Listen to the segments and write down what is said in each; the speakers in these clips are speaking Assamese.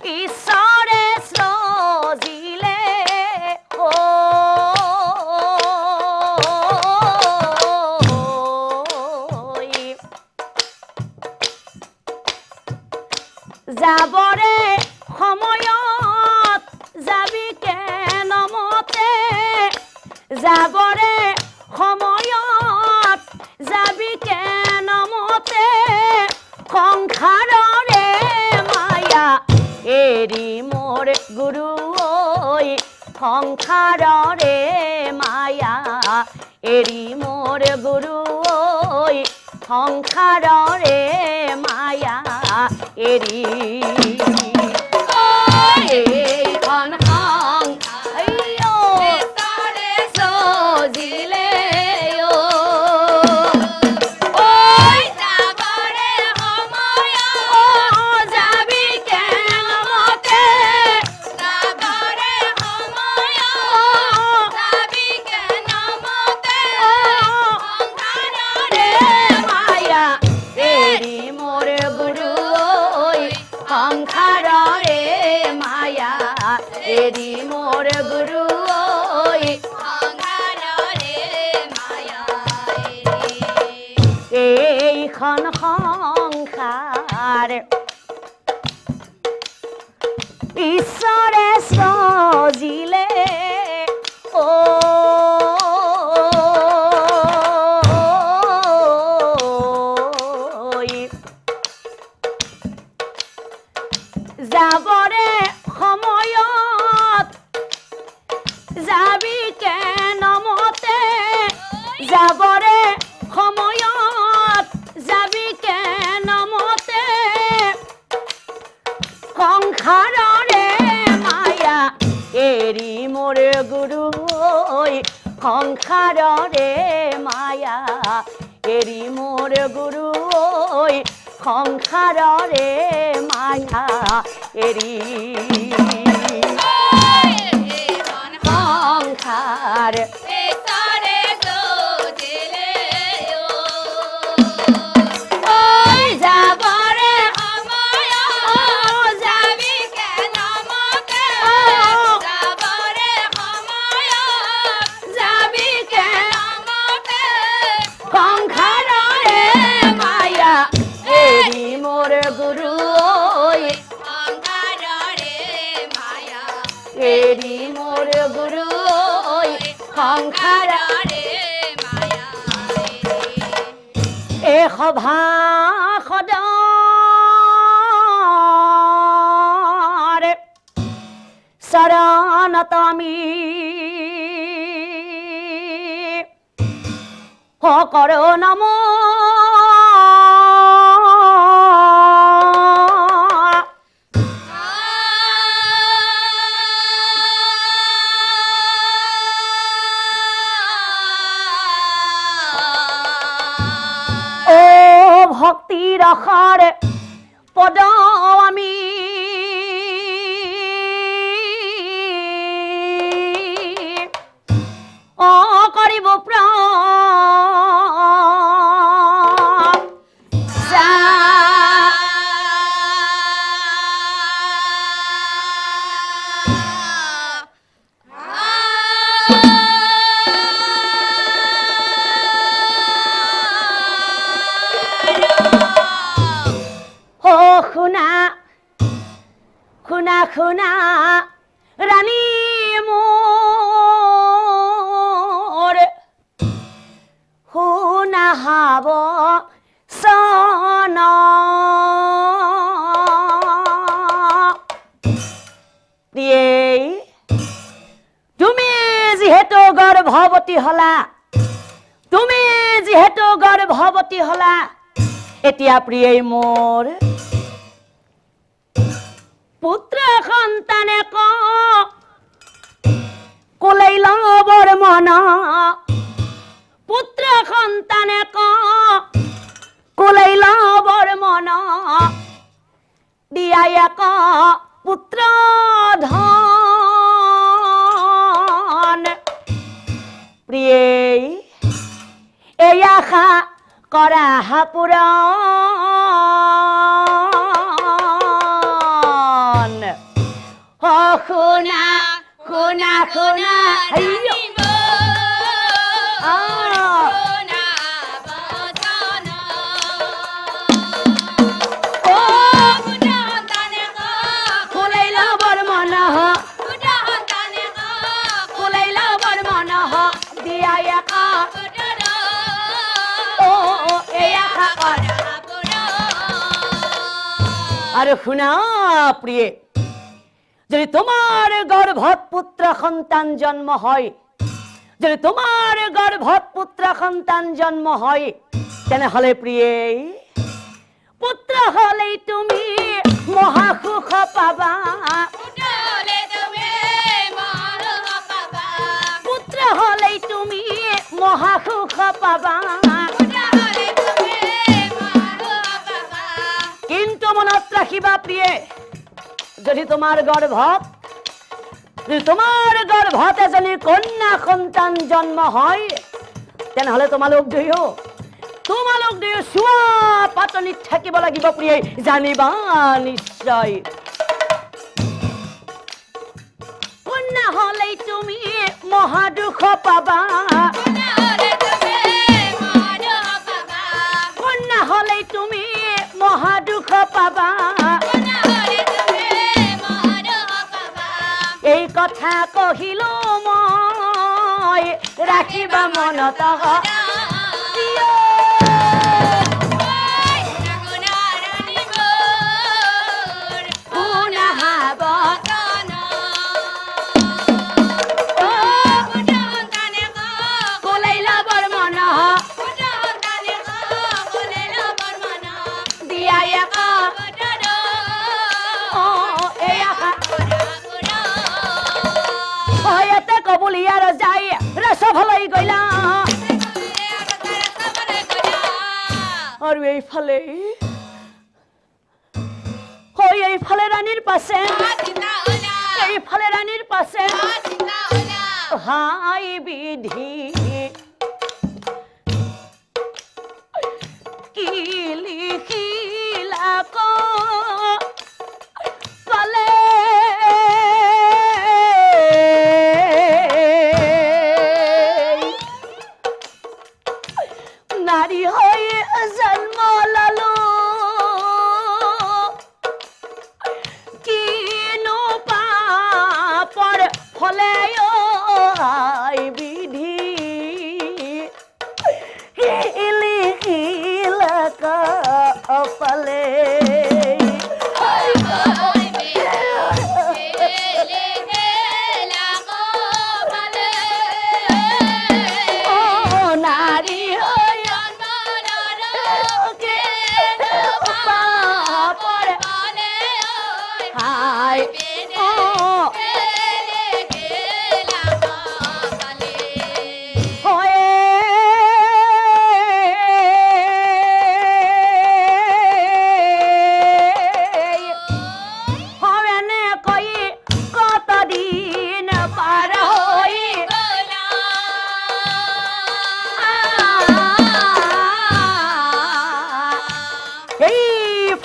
ঈশ্বৰে সজিলে যাবৰে সময়ত যাবি কেনমতে যাবৰে সময়ত যাবি কেনমতে সংসাৰৰে মায়া এৰি মোৰ গুৰু ঐ সংসাৰৰে মায়া এৰি মোৰ গুৰু ঐ সংসাৰৰে মায়া এৰি এইখন ঈশ্বৰে সজিলে যাবৰে সময়ত যাবি কেনমতে যাবৰে সময়ত যাবি কেনমতে সংসাৰৰে মায়া এৰি মোৰ গুৰু সংসাৰৰে মায়া এৰি মোৰ গুৰু সংসাৰৰে মায়া এইখন সংসাৰ ঈশ্বৰে সজিলে যাবৰে সময়ত যাবি কেনমতে যাবৰে সময়ত যাবি কেনমতে সংসাৰৰে মায়া এৰি মোৰ গুৰু সংসাৰৰে মায়া এৰি মোৰ গুৰু সংসাৰৰে মায়া এৰি সংসাৰ ঈশ্বৰে সজিলে যাবৰে সময়ত যাবি কেনমতে যাবৰে সময়ত যাবি কেনমতে সংসাৰৰে মায়া এৰি মোৰ গুৰু সংসাৰৰে মায়া এৰি মোৰ গুৰু সংসাৰৰে মায়া এই সভা সদৰ চৰণত আমি কৰো নম ভক্তি ৰসৰ পদ আমি কৰিব শুনা শুনা ৰাণী মোৰ শুনা হাব সন তুমি যিহেতু গৰ্ভৱতী হলা তুমি যিহেতু গৰ্ভৱতী হলা এতিয়া প্ৰিয়ে মোৰ পুত্ৰ সন্তানে কলেই লবৰ মন পুত্ৰ সন্তানে কলেই লবৰ মন দিয়াই এক পুত্ৰ ধন প্ৰিয়ে এই আশা কৰা পূৰণ শুনা শুনা শুনা আর শুনা প্রিয়ে যদি তোমার গর্ভত পুত্র সন্তান জন্ম হয় যদি তোমার গর্ভত পুত্র সন্তান জন্ম হয় তেনেহলে প্রিয়ে পুত্র হলেই তুমি মহাসুখ পাবা পুত্র হলেই তুমি মহাসুখ পাবা কিন্তু মনত রাখিবা প্রিয়ে যদি তোমার গর্ভত এজনী কন্যা সন্তান জন্ম হয় তেনেহলে তোমালোক দুয়ো চোৱা পাতনিত থাকিব লাগিব প্ৰিয়ে জানিবা নিশ্চয় কন্যা হলেই তুমি মহাদুখ পাবা কন্যা হলেই তুমি মহাদুখ পাবা এই কথা কহিলো মই ৰাখিবা মনত কবুলিয়ার যাই রসভলাই গইলা আর এইফালে রানীর পাশে হাই বিধি কি লিখিলা পালে নারী হয়ে জন্ম লালো কিনো পাপর ফলে বিধি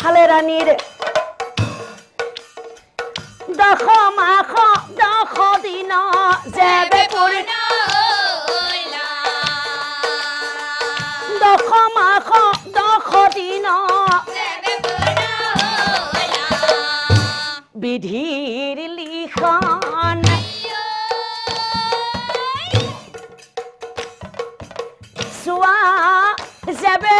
পালে রানীর দশ মাস 10 দিন যেবে পূর্ণ 10 মাস 10 দিন বিধির লিখন চোৱা যেবে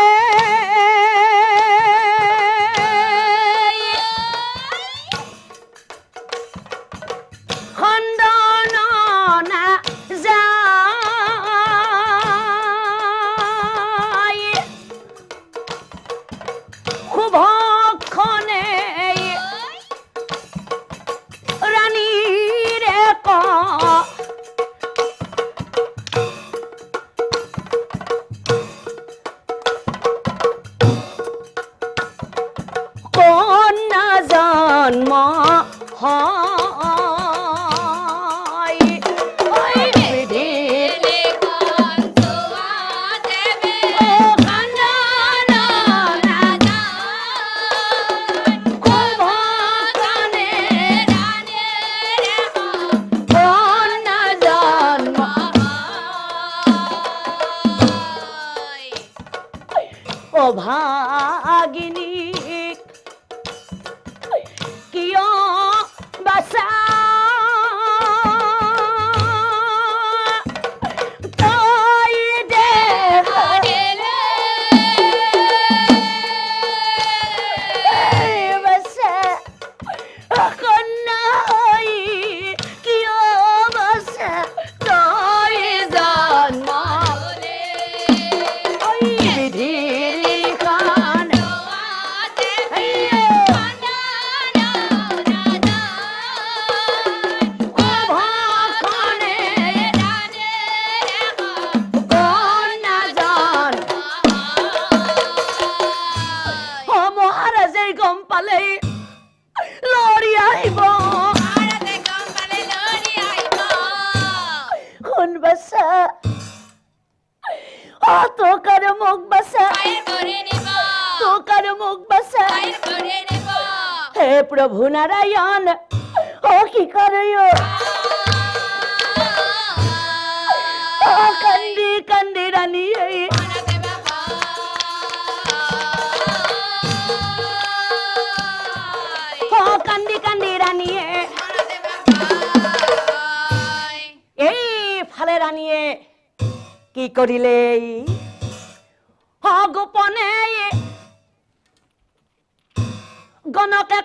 ভাগিনী কিয় বাসা प्रभु नारायण ओ की करियो कंदी कंदी रानी कंदी कंदी रानी फाले रानी की करिले गोपने गणके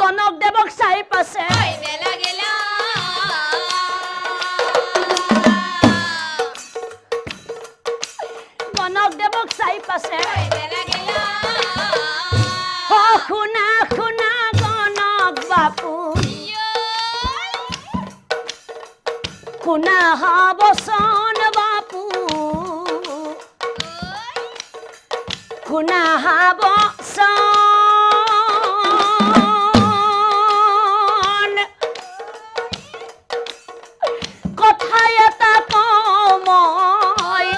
गणक देवक चाई पासे गणक देवक चाई पासे खुना खुना गणक बापू खुना बसन बापू खुना बसन কথা এটা কমই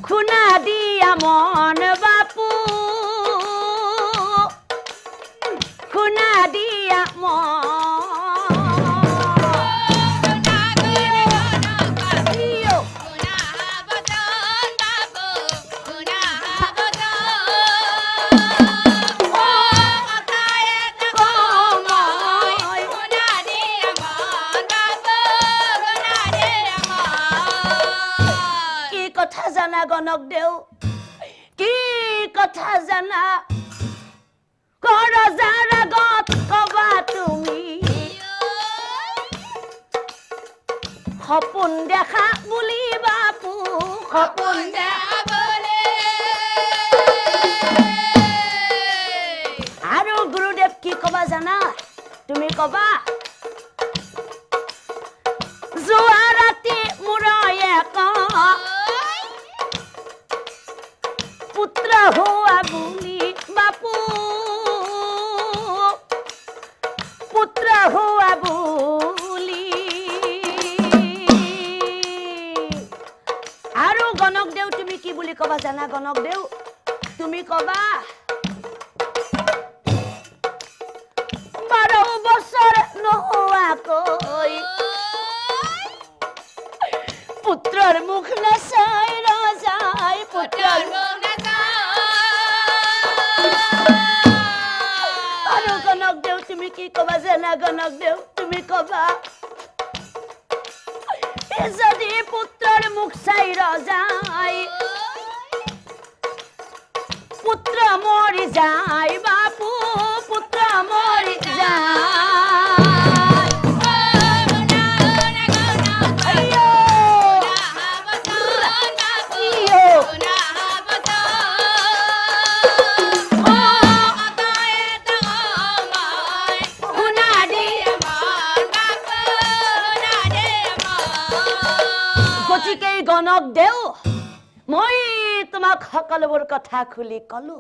খুনা দিয়া মন বাপু खुना दिया कथा जाना गणक देव की कथा जाना रजार আগত কবা তুমি সপোন দেখা বুলি বাপু সপোন দেখা বলে আৰু গুৰুদেৱ কি কবা জানা তুমি কবা যোৱা ৰাতি মুৰয়ে পুত্ৰ হোৱা বুলি বাপু पुत्र हुआ बोली आरो गणक देव तुमी की बोली कबा जाना गणक देव तुमी कबा 12 বছর নোহোৱা কৈ পুত্ৰৰ মুখ নাচাই ৰজাই পুত্ৰৰ মুখ गणक देव तुमी की कबा जाना गणक देव तुमी कबा यदि पुत्रर मुख चाई रजाई पुत्र मरि जाय बापू पुत्र मरि गणक देव মই তোমাক সকলোবোৰ কথা খুলি কলো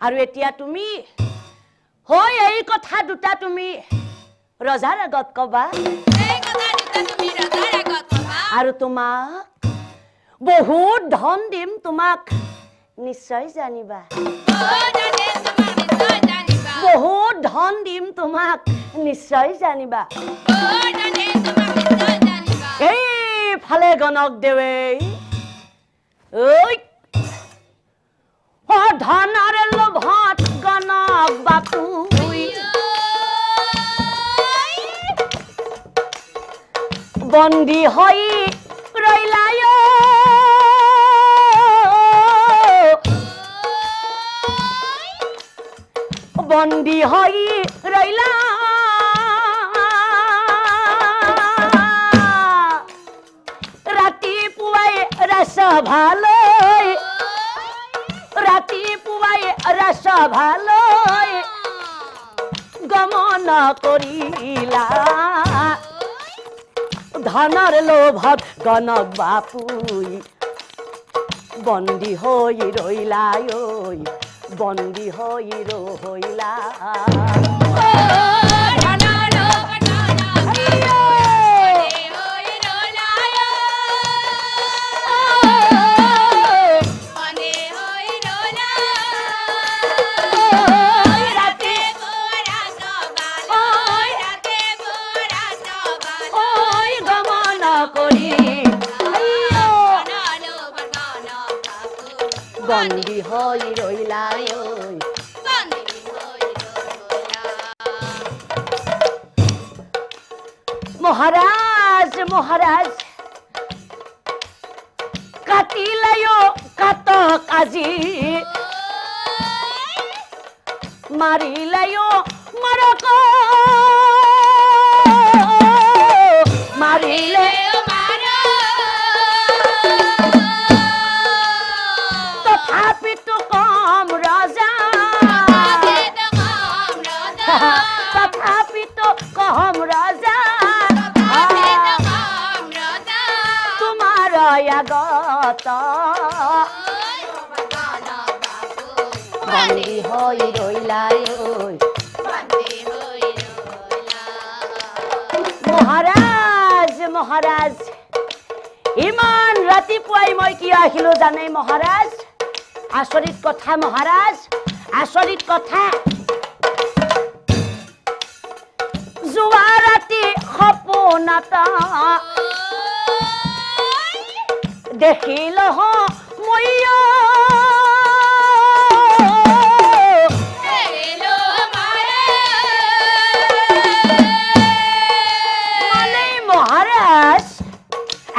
আৰু এতিয়া তুমি হয় এই কথা দুটা তুমি ৰজাৰ আগত কবা এই কথা দুটা তুমি ৰজাৰ আগত কবা আৰু তোমাক বহুত ধন দিম তোমাক নিশ্চয় জানিবা বহুত ধন দিম তোমাক নিশ্চয় জানিবা এইফালে গণক দেৱে ধনৰ লোভত গণক বাপু বন্দী হৈ ৰৈলা বন্দী হৈ ৰৈলা ৰাতিপুৱাই ৰাজসভালৈ ৰাতিপুৱাই ৰাজসভালৈ গমন কৰিলা ধনৰ লোভত গণক বাপুই বন্দী হৈ ৰৈলা বন্দী হৈ ৰৈলা বন্দী হৈ ৰৈলা মহাৰাজ মহাৰাজ কাটিলায় কাটক আজি মাৰিলায় মাৰক মাৰিলে তথাপিতো কম ৰাজা তথাপিতো কম ৰাজা আগত বন্দী হৈ ৰৈলা মহাৰাজ মহাৰাজ ইমান ৰাতিপুৱাই মই কিয় আহিলো জানে মহাৰাজ আচৰিত কথা মহাৰাজ আচৰিত কথা যোৱা ৰাতি সপোনত দেখিল মই মহাৰাজ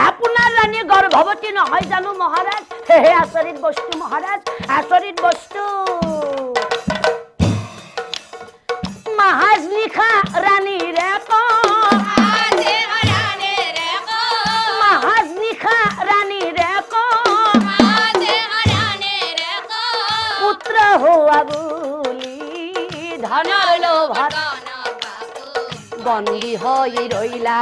আপোনাৰ ৰাণী গৰ্ভৱতী নহয় জানো মহাৰাজ হে আচৰিত বস্তু মহাৰাজ আচৰিত বস্তু মাহাজ নিশা ৰাণীৰে মাহাজ নিশা ৰাণীৰে পুত্ৰ হোৱা বুলি ধনৰ লোভত বন্দী হৈ ৰৈলা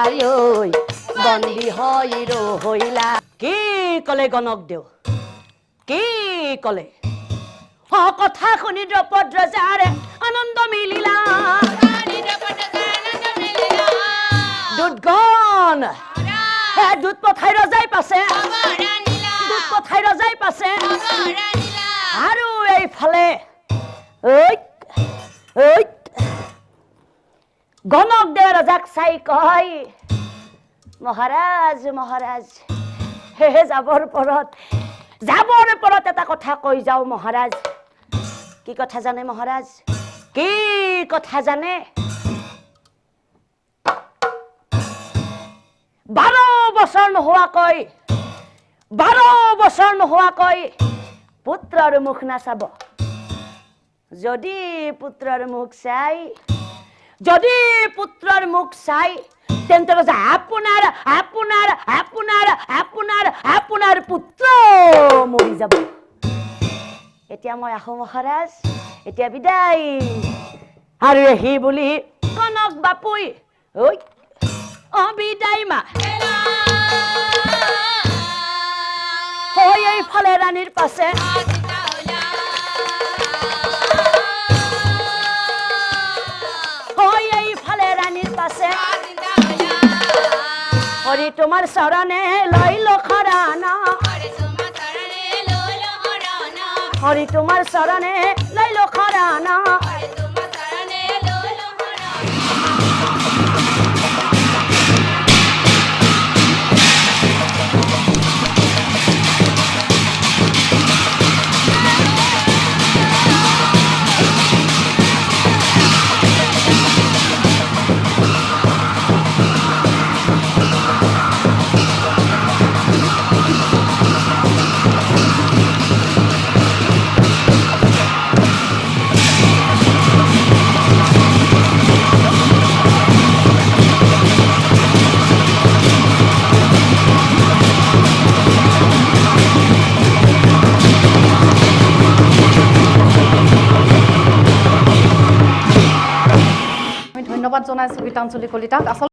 বন্দী হৈ ৰৈলা কি কলে গণক দেও কি কলে কথা শুনি দ্ৰৌপদ ৰজাৰে আনন্দ মিলিলা দুধগণ দুধ পঠাই ৰজাই পাছে দুধ পঠাই ৰজাই পাছে আৰু এইফালে গণক দেৱ ৰজাক চাই কয় মহাৰাজ মহাৰাজ হে যাবৰ পৰত এটা কথা কৈ যাও মহাৰাজ কি কথা জানে মহাৰাজ কি কথা জানে 12 বছৰ নোহোৱাকৈ পুত্ৰৰ মুখ নাচাব যদি পুত্ৰৰ মুখ চাই তেন্তে আপোনাৰ আপোনাৰ আপোনাৰ আপোনাৰ আপোনাৰ পুত্ৰ মৰি যাব এতিয়া মই আহো মহাৰাজ এতিয়া বিদায় আৰু এহি বুলি কনক বাপুই বিদায় মা এইফালে ৰাণীৰ পাছে এইফালে ৰাণীৰ পাছে হৰি তোমাৰ চৰণে লৈলো শৰণ হৰি তোমাৰ চৰণে লইলো খৰানা ধন্যবাদ জনাইছো গীতাঞ্জলি কলিতাক।